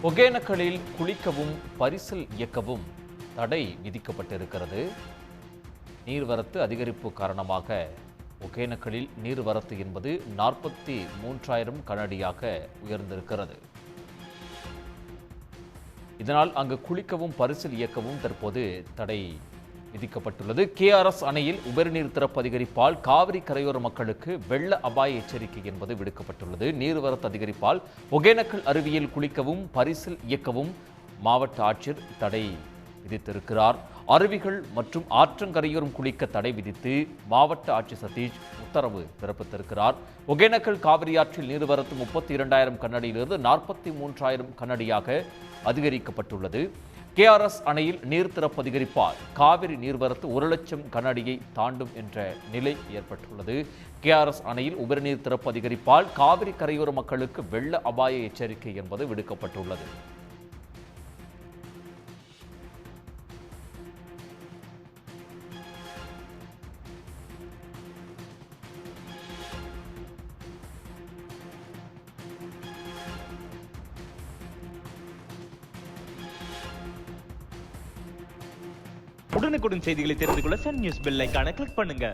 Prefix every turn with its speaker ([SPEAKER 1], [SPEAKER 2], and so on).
[SPEAKER 1] ஒகேனக்கலில் குளிக்கவும் பரிசல் இயக்கவும் தடை விதிக்கப்பட்டிருக்கிறது. நீர்வரத்து அதிகரிப்பு காரணமாக ஒகேனக்கலில் நீர்வரத்து என்பது 43,000 கனஅடியாக உயர்ந்திருக்கிறது. இதனால் அங்கு குளிக்கவும் பரிசல் இயக்கவும் தற்போது தடை விதிக்கப்பட்டுள்ளது. கேஆர்எஸ் அணையில் உபரிநீர் திறப்பு அதிகரிப்பால் காவிரி கரையோர மக்களுக்கு வெள்ள அபாய எச்சரிக்கை என்பது விடுக்கப்பட்டுள்ளது. நீர்வரத்து அதிகரிப்பால் ஒகேனக்கல் அருவியில் குளிக்கவும் பரிசல் இயக்கவும் மாவட்ட ஆட்சியர் தடை விதித்திருக்கிறார். அருவிகள் மற்றும் ஆற்றங்கரையோரம் குளிக்க தடை விதித்து மாவட்ட ஆட்சியர் சதீஷ் உத்தரவு பிறப்பித்திருக்கிறார். ஒகேனக்கல் காவிரி ஆற்றில் நீர்வரத்து 32,000 கனஅடியிலிருந்து 43,000 கனஅடியாக அதிகரிக்கப்பட்டுள்ளது. கேஆர்எஸ் அணையில் நீர் திறப்பு அதிகரிப்பால் காவிரி நீர்வரத்து 1,00,000 கனஅடியை தாண்டும் என்ற நிலை ஏற்பட்டுள்ளது. கேஆர்எஸ் அணையில் உபரிநீர் திறப்பு அதிகரிப்பால் காவிரி கரையோர மக்களுக்கு வெள்ள அபாய எச்சரிக்கை என்பது விடுக்கப்பட்டுள்ளது.
[SPEAKER 2] உடனுக்குடன் செய்திகளை தெரிந்து கொள்ள சன் நியூஸ் பெல் ஐகானை கிளிக் பண்ணுங்க.